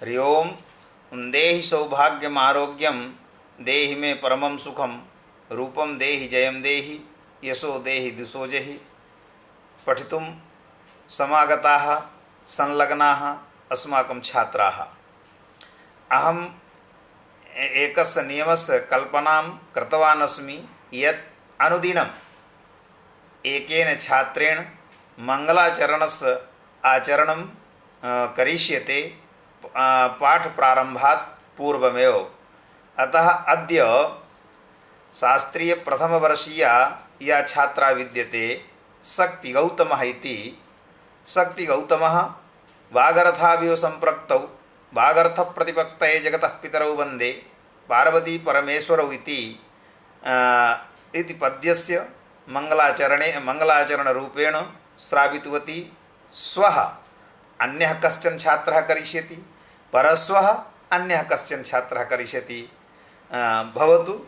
हरि ओम। देहि सौभाग्यम आरोग्यम देहि मे परमं सुखम रूपम देहि जयम देहि यशो देहि दुसो जहि। पठितुं समागताः संलग्नाः अस्माकं छात्राः। अहम् एकस्य नियमस्य कल्पनां कृतवान् अस्मि यत् अनुदिनम् एकेन छात्रेण मङ्गलाचरणस्य आचरणं करिष्यते पाठप्रारम्भात् पूर्वमेव। अतः अद्य शास्त्रीय प्रथमवर्षीया या छात्रा विद्यते शक्तिगौतमः इति। शक्तिगौतमः वागर्थाभ्यो सम्पृक्तौ वागर्थप्रतिपत्तये जगतः पितरौ वन्दे पार्वती परमेश्वरौ इति पद्यस्य मङ्गलाचरणरूपेण श्रावितवती। स्वः अन्यः कश्चन छात्रः करिष्यति, परश्वः अन्यः कश्चन छात्रः करिष्यति। भवतु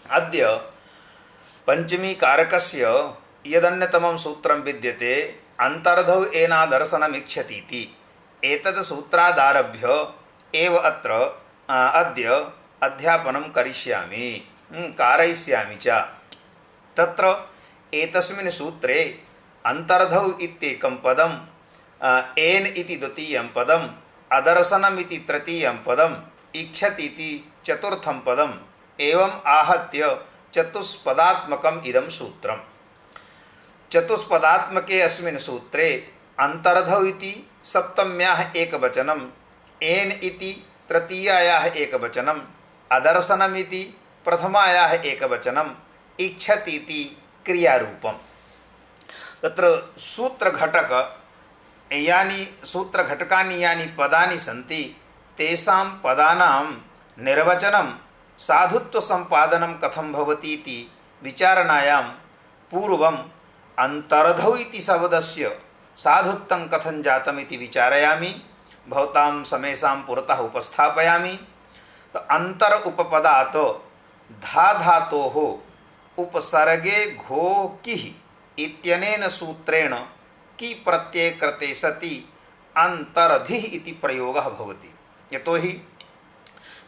अद्य पंचमी कारकस्य यदन्यतमं सूत्रं विद्यते अन्तर्धौ एनादर्शनमिच्छति इति। एतद् सूत्रादारभ्य एव अद्य अध्यापनं करिष्यामि, कारयिष्यामि च। तत्र एतस्मिन् सूत्रे अन्तर्धौ इत्येकं पदं, एन् इति द्वितीयं पदम्, अदर्शनम् इति तृतीयं पदम्, इच्छति इति चतुर्थं पदम्, एवम् आहत्य चतुष्पदात्मकम् इदं सूत्रम्। चतुष्पदात्मके अस्मिन् सूत्रे अन्तर्धौ इति सप्तम्याः एकवचनम्, एन् इति तृतीयायाः एकवचनम्, अदर्शनम् इति प्रथमायाः एकवचनम्, इच्छति इति क्रियारूपम्। तत्र सूत्रघटकानि यानि पदानि सन्ति तेषां पदानां निर्वचनं साधुत्वसम्पादनं कथं भवति इति विचारणायां पूर्वम् अन्तर्धौ इति शब्दस्य साधुत्वं कथं जातम् इति विचारयामि, भवतां समेषां पुरतः उपस्थापयामि। तो अंतर उपपदात् धा धातोः उपसर्गे घो किः इत्यनेन सूत्रेण कि प्रत्यये कृते सति अंतरधिः इति प्रयोगः भवति। यतोहि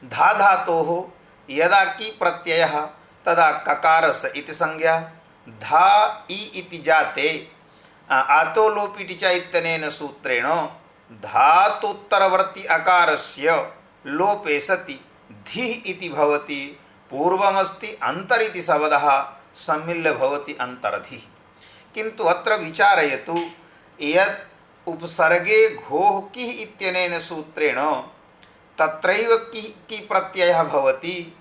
धा धातोः यदा कि प्रत्ययः तदा ककारस इति संज्ञा, धा इ इति जाते आतो लोपिति च इत्यनेन सूत्रेण धातोत्तरवर्ती अकारस्य लोपे सति धिः इति भवति। पूर्वमस्ति अंतर इति शब्दः सम्मिल्य भवति अंतरधिः। किन्तु अत्र विचारयतु यत् उपसर्गे घोः किः इत्यनेन सूत्रेण तत्रैव कि प्रत्ययः भवति,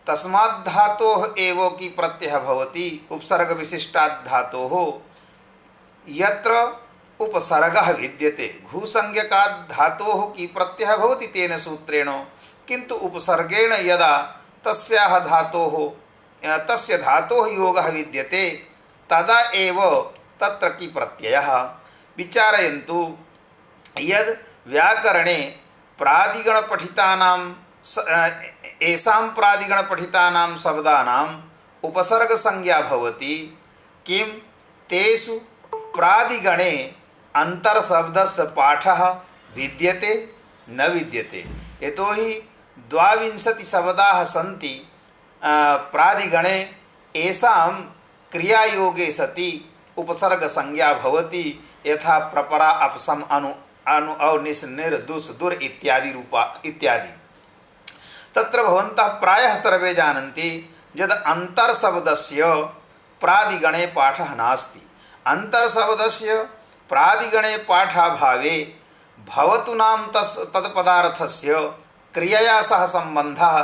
तस्मात् धातोः एव कि प्रत्ययः भवति उपसर्ग विशिष्टात् धातोः। यत्र उपसर्गः विद्यते घुसंज्ञकात् धातोः कि प्रत्ययः भवति तेन सूत्रेण, किन्तु उपसर्गेण यदा तस्य धातोः योगः विद्यते तदा एव तत्र कि प्रत्ययः। विचारयन्तु यद् व्याकरणे येषां प्रादिगणपठितानां शब्दानाम् उपसर्गसंज्ञा भवति, किं तेषु प्रादिगणे अंतरशब्दस्य पाठः विद्यते न विद्यते। यतोहि 22 शब्दाः सन्ति प्रादिगणे, येषां क्रियायोगे सति उपसर्ग संज्ञा भवति। यथा प्रपरा अपसम अनु अनु औ निस् निर दुस् दुर् इत्यादि रूपा इत्यादि। तत्र भवन्तः प्रायः सर्वे जानन्ति यद् अन्तर्शब्दस्य प्रादिगणे पाठः नास्ति। अन्तर्शब्दस्य प्रादिगणे पाठाभावे भवतु नाम तत्पदार्थस्य क्रियया सह सम्बन्धः,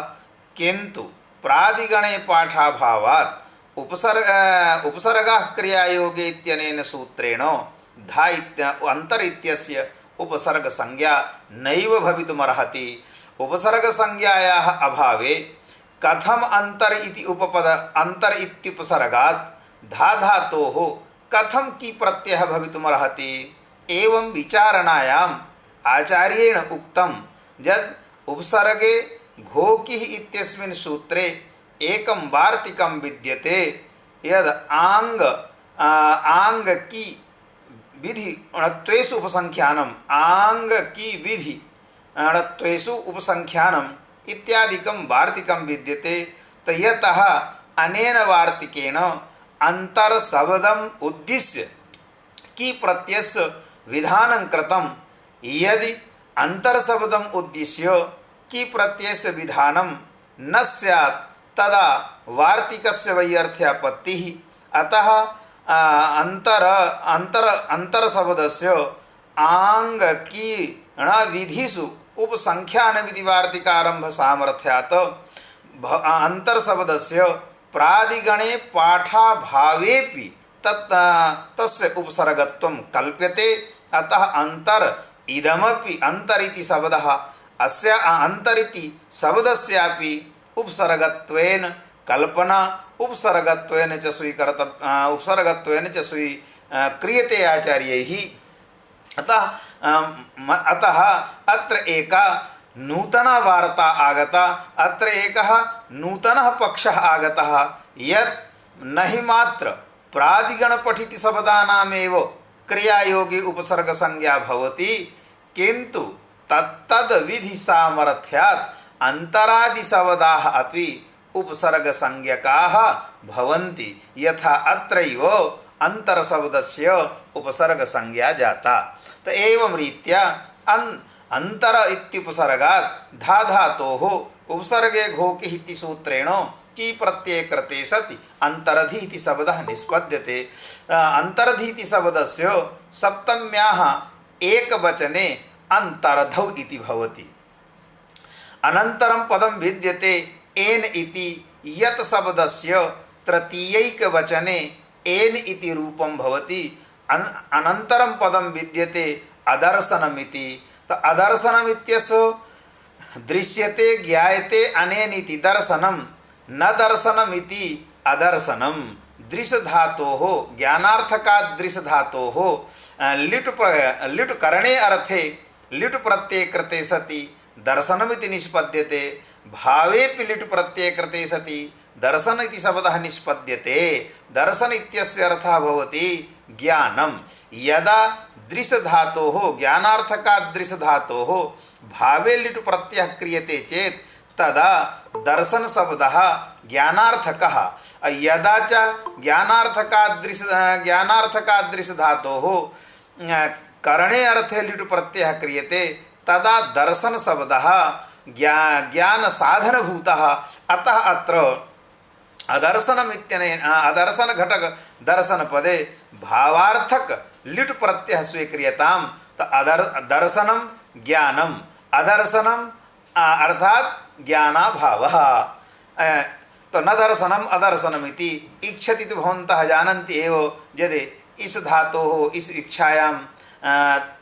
किन्तु प्रादिगणे पाठाभावात् उपसर्गः क्रियायोगे इत्यनेन सूत्रेण अंतर इत्यस्य उपसर्ग संज्ञा नैव भवितुमर्हति। उपसर्ग संज्ञायाः अभावे कथम अंतर इति अंतर इत्युपसर्गात् धा धातोः कथम कि प्रत्ययः भवितुमर्हति। एवं विचारणायाम् आचार्येण उक्तं यद् उपसर्गे घोकिः इत्यस्मिन् सूत्रे एकं वार्तिकं विद्यते यद् आंग की विधि णत्वेषु उपसंख्यानम् आंग की विधि णत्वेषु उपसंख्यानम् इत्यादिकं वार्तिकं विद्यते। यतः अनेन वार्तिकेन अंतरशब्दम् उद्दिश्य की प्रत्ययस्य विधानं कृतं। यदि अंतरशब्दम् उद्दिश्य की प्रत्ययस्य विधानं न स्यात् तदा वार्तिकस्य वैयर्थ्यापत्तिः। अतः अंतरशब्दस्य आंगिक विधिषु उपसंख्यान विधि वार्तिकारंभ सामर्थ्यात् अंतरशब्दस्य प्रादिगणे पाठाभावेपि तस्य उपसर्गत्वं कल्प्यते। अतः अंतर इदमपि अंतरिति शब्दः अस्य अंतरिति शब्दस्यापि उपसर्गत्वेन कल्पना उपसर्गत्वेन च क्रियते आचार्यैः। अतः अत्र एका नूतना वार्ता आगता, अत्र एकः नूतनः पक्षः आगतः यत् न हि मात्र प्रादिगणपठित शब्दानामेव क्रियायोगी उपसर्ग संज्ञा भवति, किन्तु तत्तद् विधि सामर्थ्यात् अंतरादि शब्दाः अपि उपसर्ग संज्ञकाः भवन्ति। यथा अत्रैव अंतरशब्दस्य उपसर्ग संज्ञा जाता। तो एवं रीत्या अंतर इत्युपसर्गात् धा धातोः उपसर्गे घोकि इति सूत्रेण की प्रत्यय कृते सति अंतरधि इति शब्दः निष्पद्यते। अंतरधि इति शब्दस्य सप्तम्याः एकवचने अंतरधौ इति भवति। अनन्तरं पदं विद्यते एन इति यत् शब्दस्य तृतीयैकवचने एन इति रूपं भवति। अनन्तरं पदं विद्यते अदर्शनमिति। तो अदर्शनमित्यस्य दृश्यते ज्ञायते अनेनिति दर्शनं न दर्शनमिति अदर्शनं। दृश् धातोः ज्ञानार्थकात् दृश् धातोः लिट् करणे अर्थे लिट् प्रत्यय कृते सति दर्शनमिति निष्पद्यते। भावेपि लिट् प्रत्यय कृते सति दर्शन इति शब्दः निष्पद्यते। दर्शन इत्यस्य अर्थः भवति ज्ञानं। यदा दृश् धातोः ज्ञानार्थकात् दृश् धातोः भावे लिट् प्रत्ययः क्रियते चेत् तदा दर्शन शब्दः ज्ञानार्थकः। यदा च ज्ञानार्थकात् दृश् धातोः करणे अर्थे लिट् प्रत्ययः क्रियते तदा दर्शन शब्दः ज्ञान साधनभूतः। अतः अत्र अदर्शनम् इत्यनेन अदर्शन घटक दर्शन पदे भावार्थक लिट् प्रत्ययः स्वीक्रियताम्। तो दर्शनं ज्ञानम् अदर्शनम् अर्थात् ज्ञानाभावः। तो न दर्शनम् अदर्शनमिति इच्छति तो भवन्तः जानन्ति एव यदि इस धातोः इस इच्छायां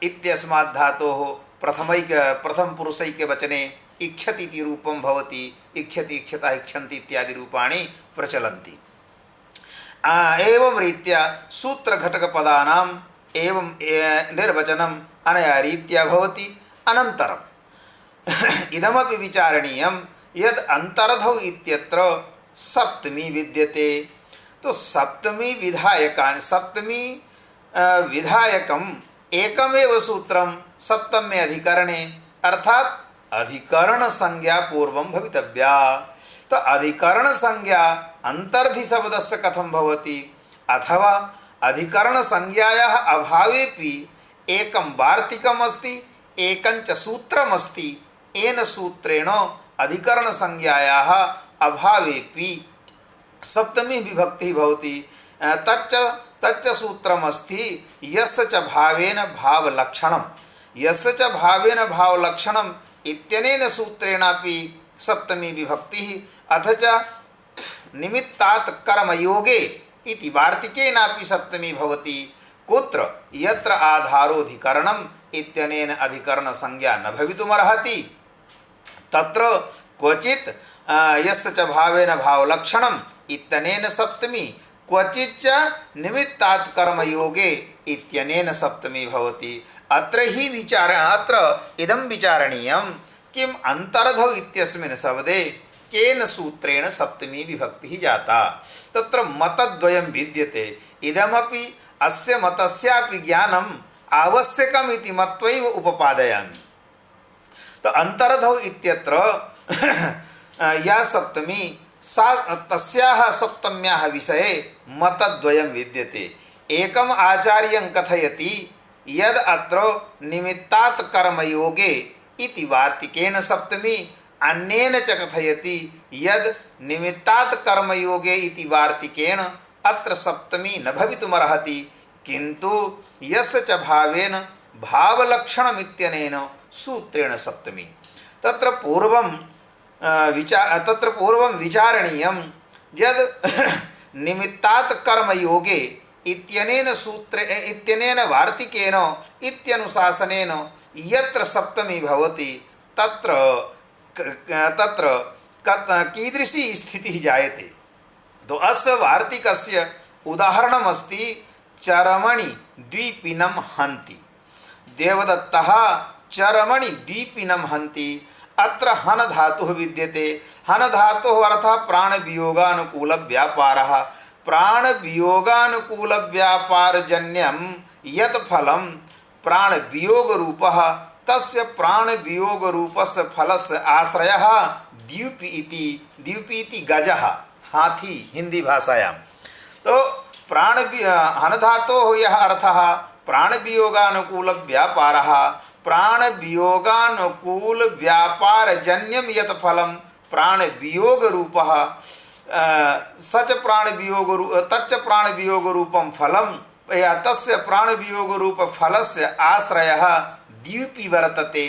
इत्यस्मात् धातोः प्रथम पुरुषैके वचने इच्छति इति रूपं भवति। इच्छति इच्छतः इच्छन्ति इत्यादि रूपाणि प्रचलन्ति। एवं रीत्या सूत्रघटकपदानाम् एवं निर्वचनम् अनया रीत्या भवति। अनन्तरम् इदमपि विचारणीयं यद् अंतरधौ इत्यत्र सप्तमी विद्यते। तो सप्तमी विधायकम् एकमेव सूत्रं सप्तमे अधिकरणे अर्थात् अधिकरण संज्ञा पूर्वं भवितव्या। तो अधिकरण संज्ञा अंतर्धि शब्दस्य कथं भवति? अथवा अधिकरण संज्ञायाः अभावेपि एकं वार्तिकम् अस्ति एकं च सूत्रम् अस्ति। येन सूत्रेण अधिकरण संज्ञायाः अभावेपि सप्तमी विभक्तिः भवति। तच्च सूत्रमस्ति यस्य च भावेन भावलक्षणम्। यस्य च भावेन भावलक्षणम् इत्यनेन सूत्रेणापि सप्तमी विभक्तिः। अथ च निमित्तात् कर्मयोगे इति वार्तिकेनापि सप्तमी भवति। कुत्र यत्र आधारोऽधिकरणम् इत्यनेन अधिकरण संज्ञा न भवितुमर्हति तत्र क्वचित् यस्य च भावेन भावलक्षणम् इत्यनेन सप्तमी क्वचिच्च निमित्तात् कर्मयोगे इत्यनेन सप्तमी भवति। अत्र इदं विचारणीयं किम् अंतरधौ इत्यस्मिन् शब्दे केन सूत्रेण सप्तमी विभक्तिः जाता। तत्र मतद्वयं विद्यते। इदमपि अस्य मतस्यापि ज्ञानम् आवश्यकम् इति मत्वैव उपपादयामि। तो अंतर्धौ इत्यत्र या सप्तमी सा तस्याः सप्तम्याः विषये मतद्वयं विद्यते। एकम् आचार्यं कथयति यद् अत्र निमित्तात् कर्मयोगे इति वार्तिकेन सप्तमी, अन्येन च कथयति यद् निमित्तात् कर्मयोगे इति वार्तिकेन अत्र सप्तमी न भवितुमर्हति, किन्तु यस्य च भावेन भावलक्षणमित्यनेन सूत्रेण सप्तमी। तत्र पूर्वं विचारणीयं यद् निमित्तात् कर्मयोगे इत्यनेन इत्यनेन वार्तिकेन इत्यनुशासनेन यत्र सप्तमी भवति तत्र कीदृशी स्थितिः जायते। तो अस्य वार्तिकस्य उदाहरणमस्ति चरमणि द्विपिनं हन्ति। देवदत्तः चरमणि द्विपिनं हन्ति। अत्र हन धातुः विद्यते। हन धातुः अर्थः प्राणवियोगानुकूलव्यापारः। प्राणवियोगानुकूलव्यापारजन्यं यत् फलं प्राणवियोगरूपः तस्य प्राणवियोगरूपस्य फलस्य आश्रयः द्यूपि इति गजः, हाथी हिंदी भाषायां। तो हन धातोः यः अर्थः प्राणवियोगानुकूलव्यापारः, प्राणवियोगानुकूलव्यापारजन्यं यत् फलं प्राणवियोगरूपः तच्च प्राणवियोगरूपं फलं या तस्य प्राणवियोगरूपफलस्य आश्रयः द्यूपि वर्तते।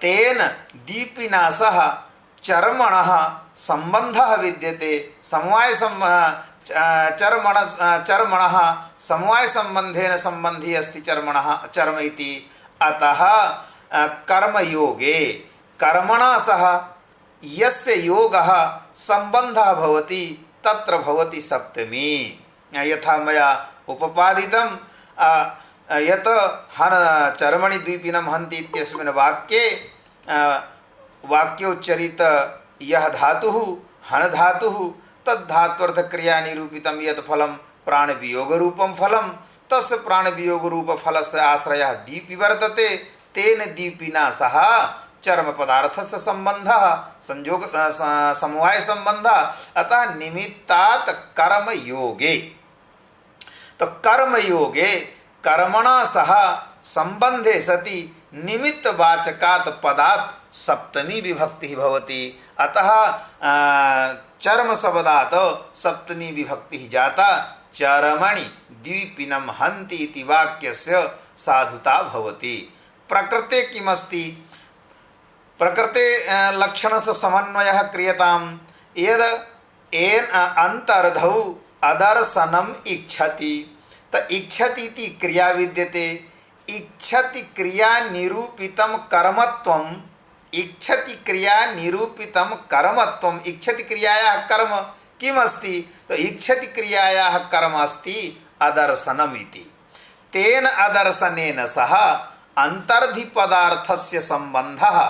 तेन द्यूपिना सह चर्मणः सम्बन्धः विद्यते। चर्मणः समवायसम्बन्धेन सम्बन्धी अस्ति चर्म इति। अतः कर्मयोगे कर्मणा सह यस्य योगः सम्बन्धः भवति तत्र भवति सप्तमी। यथा मया उपपादितं यत् हन चर्मणि द्विपिनं हन्ति इत्यस्मिन् वाक्ये वाक्योच्चरित यः धातुः हन धातुः तद्धात्वर्थक्रियानिरूपितं यत् फलं प्राणवियोगरूपं फलं तस्य प्राणवियोगरूपफलस्य आश्रयः द्वीपि वर्तते। तेन द्वीपिना सह चर्मपदार्थस्य सम्बन्धः संयोग समवायसम्बन्धः। अतः निमित्तात् कर्मयोगे, तो कर्मयोगे कर्मणा सह संबंधे सति निमित्तवाचकात् पदात् सप्तमी विभक्ति भवति। अतः चर्म शब्दात् सप्तमी विभक्ति जाता। चरमणि द्विपिनं हन्ति इति वाक्यस्य साधुता भवति। प्रकृते किमस्ति? प्रकृते लक्षणस्य समन्वयः क्रियतां यद् अन्तर्धौ अदर्शनम् इच्छति। त इच्छति इति क्रिया विद्यते। इच्छति क्रिया निरूपितं कर्मत्वम्। इच्छति क्रिया निरूपितं कर्मत्वम्। इच्छति क्रियायाः कर्म किमस्ति? तो इच्छति क्रियायाः कर्म अस्ति अदर्शनम् इति। तेन अदर्शनेन सह अन्तर्धिपदार्थस्य सम्बन्धः।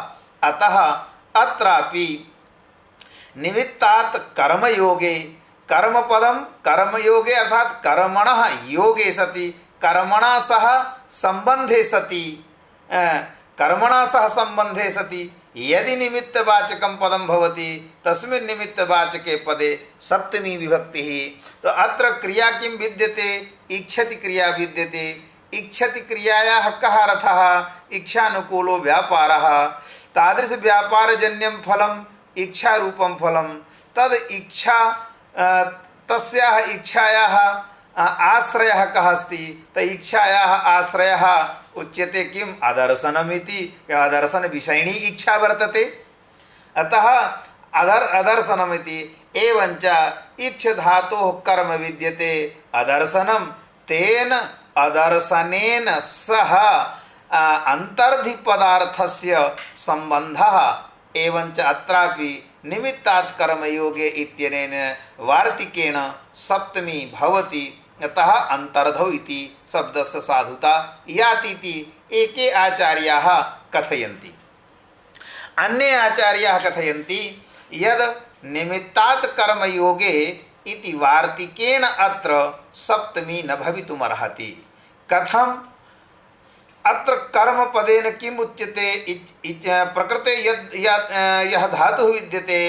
अतः अत्रापि निमित्तात् कर्मयोगे कर्मपदं कर्मयोगे अर्थात कर्मणः योगे सति कर्मणा सह संबंधे सति यदि निमित्तवाचकं पदं भवति तस्मिन् निमित्तवाचके पदे सप्तमी विभक्तिः। तो अत्र क्रिया किं विद्यते? इच्छति क्रिया विद्यते। इच्छति क्रियायाः कः अर्थः? इच्छानुकूलो व्यापारः। तादृश व्यापारजन्यं फलम् इच्छारूपं फलं तद् इच्छा तस्याः इच्छायाः आश्रयः कः अस्ति? त इच्छायाः आश्रयः उच्यते किम्? अदर्शनमिति। अदर्शन विषयिणी इच्छा वर्तते। अतः अदर्शनमिति। एवञ्च इच्छ धातोः कर्म विद्यते अदर्शनं। तेन अदर्शनेन सह अन्तर्धिपदार्थस्य सम्बन्धः। एवञ्च अत्रापि निमित्तात् कर्मयोगे इत्यनेन वार्तिकेन सप्तमी भवति। अतः अन्तर्धौ इति शब्दस्य साधुता यातीति एके आचार्याः कथयन्ति। अन्ये आचार्याः कथयन्ति यद् निमित्तात् कर्मयोगे इति वार्तिकेन अत्र सप्तमी न भवितुमर्हति। कथं? अत्र कर्मपदेन किम् उच्यते? प्रकृते यः धातुः विद्यते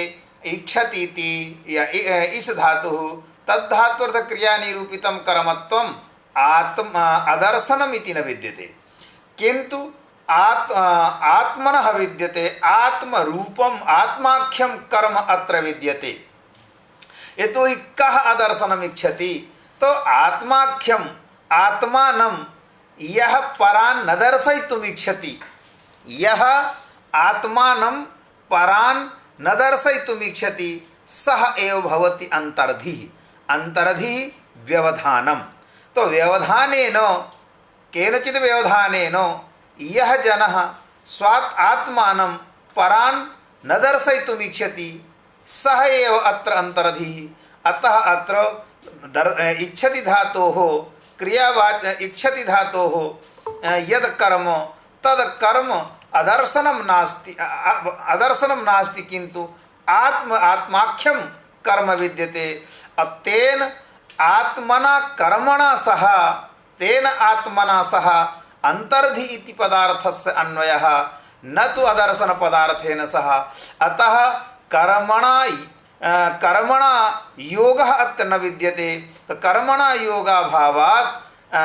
इच्छति इति या इस् धातुः, तद्धात्वर्थ क्रिया निरूपितं कर्मत्वम् अदर्शनम् इति न विद्यते, किन्तु आत्मनः विद्यते। आत्मरूपम् आत्माख्यं कर्म अत्र विद्यते। यतोहि कः अदर्शनम् इच्छति? तो आत्माख्यम आत्मानं यः परान् न दर्शयितुम् इच्छति, यः आत्मानं परान् न दर्शयितुम् इच्छति, सः एव भवति अंतर्धिः। अंतर्धिः व्यवधानम्। तो व्यवधानेन, केनचित् व्यवधानेन यः जनः स्वात् आत्मानं परान् न दर्शयितुम् इच्छति, सः एव अत्र अंतर्धिः। अतः अत्र इच्छति धातोः इच्छति धातोः यद् कर्म तद् कर्म अदर्शनं नास्ति, किन्तु आत्माख्यं कर्म विद्यते। तेन आत्मना कर्मणा सह, तेन आत्मना सह अंतर्धि इति पदार्थस्य अन्वयः, न तु अदर्शन पदार्थेन सह। अतः कर्मणा योगः अत्र न विद्यते। तो कर्मणा योगाभावात्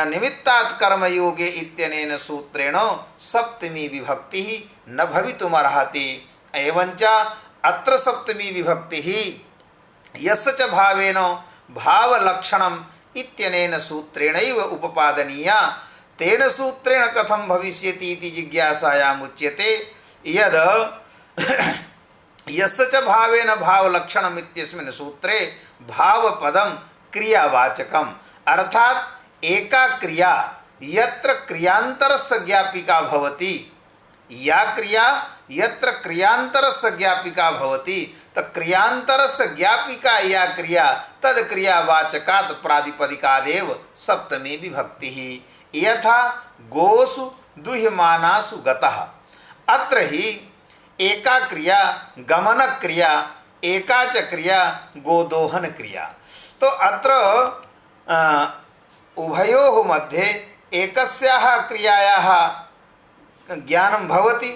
निमित्तात् कर्मयोगे इत्यनेन सूत्रेण सप्तमी विभक्तिः न भवितुमर्हति। एवञ्च अत्र सप्तमी विभक्तिः यस्य च भावेन भावलक्षणम् इत्यनेन सूत्रेणैव उपपादनीया। तेन सूत्रेण कथं भविष्यति इति जिज्ञासायाम् उच्यते यद् यस्य च भावेन भावलक्षणम् इत्यस्मिन् सूत्रे भावपदं क्रियावाचकम्, अर्थात एका क्रिया यत्र क्रियान्तरस्य ज्ञापिका भवति, या क्रिया यत्र क्रियान्तरस्य ज्ञापिका भवति, तत् क्रियान्तरस्य ज्ञापिका या क्रिया तद् क्रियावाचकात् प्रातिपदिकादेव सप्तमी विभक्तिः। यथा गोसु दुह्यमानासु गतः, अत्र हि एका क्रिया गमन क्रिया, एका च क्रिया गोदोहन क्रिया। तो अत्र उभयोः मध्ये एकस्याः क्रियायाः ज्ञानं भवति,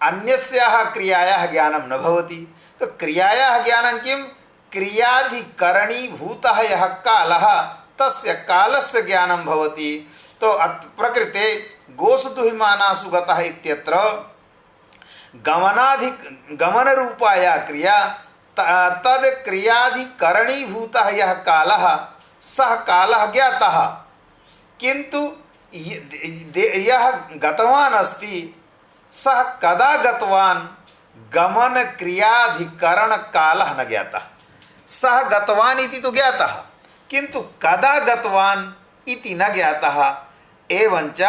अन्यस्याः क्रियायाः ज्ञानं न भवति। तो क्रियायाः ज्ञानं किं? क्रियाधिकरणीभूतः यः कालः तस्य कालस्य ज्ञानं भवति। तो प्रकृते गोसु दुह्यमानासु गतः इत्यत्र गमनरूपा या क्रिया तद् क्रियाधिकरणीभूतः यः कालः सः कालः ज्ञातः, किन्तु यः गतवान् अस्ति सः कदा गतवान् गमन क्रियाधिकरण कालः न ज्ञातः। सः गतवान् इति तु ज्ञातः, किन्तु कदा गतवान् इति न ज्ञातः। एवञ्च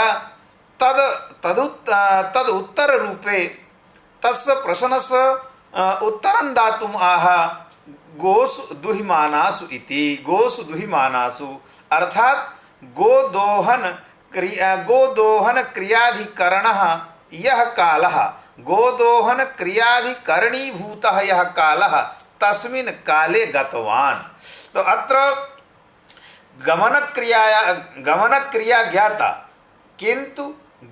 तद् उत्तररूपे तस्य प्रश्नस्य उत्तरं दातुम् आह गोसु दुह्यमानासु इति। गोसु दुह्यमानासु अर्थात गोदोहन क्रियाधिकरणः यः कालः, गोदोहन क्रियाधिकरणीभूतः यः कालः तस्मिन् काले गतवान्। तो अत्र गमन क्रिया ज्ञाता, किन्तु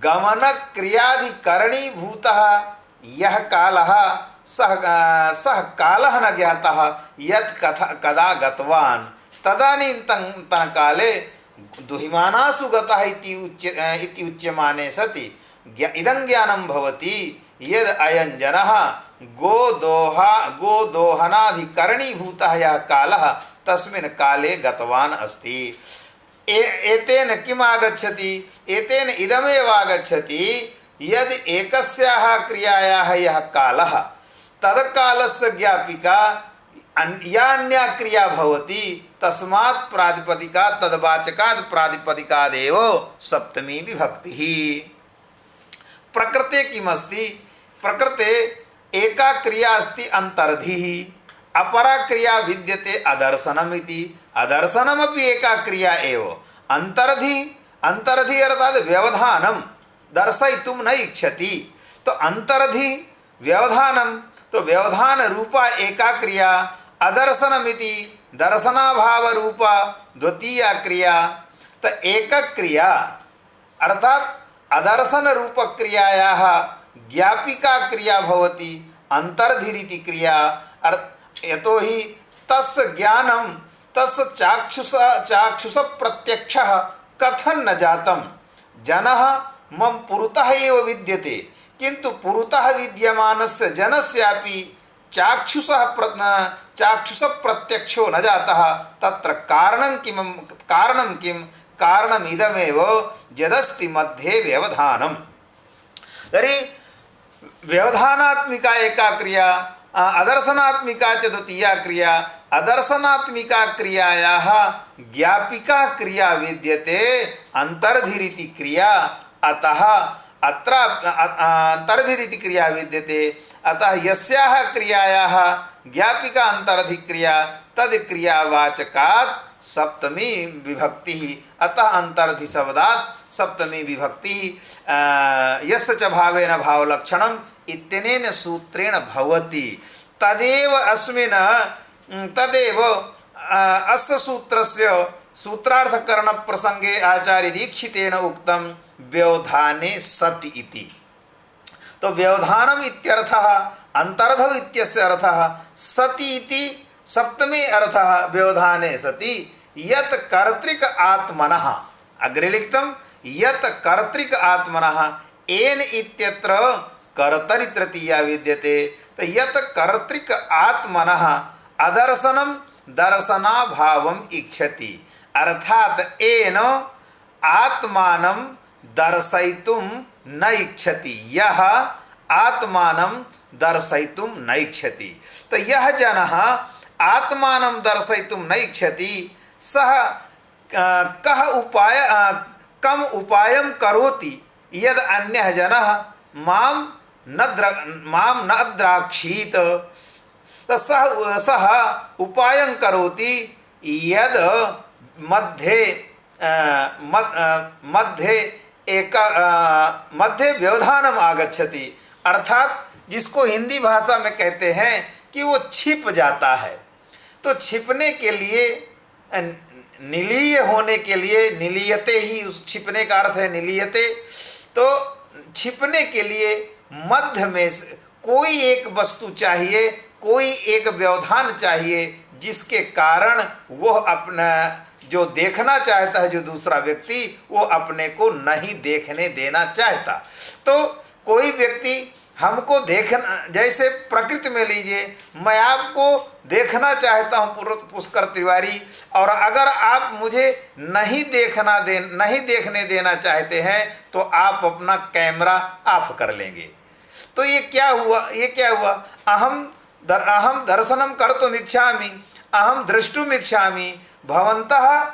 गमन क्रियाधिकरणीभूतः यः कालः सः कालः न ज्ञातः यत् कदा गतवान्। तदानीन्तन काले दुह्यमानासु गतः इति उच्यमाने सति इदं ज्ञानं भवति यद् अयं जनः गोदोहनाधिकरणीभूतः यः कालः तस्मिन् काले गतवान् अस्ति। एतेन किम् आगच्छति? एतेन इदमेव आगच्छति यद् एकस्याः क्रियायाः यः कालः तत्कालस्य ज्ञापिका या अन्या क्रिया भवति, तस्मात् प्रातिपदिकात् तद्वाचकात् प्रातिपदिकादेव सप्तमी विभक्तिः। प्रकृते किमस्ति? प्रकृते एका क्रिया अस्ति अंतर्धिः, अपरा क्रिया विद्यते अदर्शनमिति। अदर्शनमपि एका क्रिया एव। अंतर्धि अर्थात व्यवधानं दर्शयितुं न इच्छति। तो अंतर्धि व्यवधानं, तो व्यवधान रूपा एका क्रिया, अदर्शनमिति दर्शनाभाव रूपा द्वितीया क्रिया। तो एक क्रिया अर्थात अदर्शन रूप क्रियायाः ज्ञापिका क्रिया भवति अंतर्धिरिति क्रिया। यतो हि तस्य ज्ञानं तस्य चाक्षुष प्रत्यक्षः कथं न जातं। जनः मम पुरतः एव विद्यते, किन्तु पुरतः विद्यमानस्य जनस्यापि चाक्षुष प्रत्यक्षो न जातः। तत्र कारणं किं? कारणमिदमेव यदस्ति मध्ये व्यवधानम्। तर्हि व्यवधानात्मिका एका क्रिया, अदर्शनात्मिका च द्वितीया क्रिया। अदर्शनात्मिका क्रियायाः ज्ञापिका क्रिया विद्यते अंतर्धिरिति क्रिया। अतः अत्र अंतर्धिरिति क्रिया विद्यते। अतः यस्याः क्रियायाः ज्ञापिका अंतर्धि क्रिया तद क्रियावाचकात् सप्तमी विभक्ति। अतः अंतर्धि शब्दात् सप्तमी विभक्ति। यस्य च भावेन भावलक्षणम् इत्यनेन सूत्रेण भवति। तदेव अस्य सूत्रस्य सूत्रार्थकरण प्रसंगे आचार्य दीक्षितेन उक्तं व्यवधाने सति इति। तो व्यवधानम इत्यर्थः अंतर्धौ इत्यस्य अर्थः सति इति सप्तमे अर्थः व्यवधाने सति यत् कर्तृक आत्मनः। अग्रे लिखितं यत् कर्तृक आत्मनः एन इत्यत्र कर्तरि तृतीया विद्यते। तो यत् कर्तृक आत्मनः अदर्शनम दर्शनाभावम इच्छति, अर्थात एन आत्मानं दर्शयितुं न इच्छति। यह आत्मानं दर्शयितुं न इच्छति। तो यह जनः आत्मानं दर्शयितुं न इच्छति, सः कम उपायं करोति यद अन्यः जनः मां न द्राक्षीत। तो सः उपायं करोति यद मध्ये व्यवधानम आगच्छति, अर्थात जिसको हिंदी भाषा में कहते हैं कि वो छिप जाता है। तो छिपने के लिए, निलीय होने के लिए, निलीयते ही उस छिपने का अर्थ है निलीयते। तो छिपने के लिए मध्य में कोई एक वस्तु चाहिए, कोई एक व्यवधान चाहिए जिसके कारण वह अपना जो देखना चाहता है, जो दूसरा व्यक्ति, वो अपने को नहीं देखने देना चाहता। तो कोई व्यक्ति हमको देखना, जैसे प्रकृति में लीजिए, मैं आपको देखना चाहता हूँ पुष्कर तिवारी, और अगर आप मुझे नहीं देखने देना चाहते हैं तो आप अपना कैमरा ऑफ कर लेंगे। तो ये क्या हुआ? अहम दर्शनम कर्तुम इच्छामि, अहम द्रष्टुम इच्छामि, भवन्तः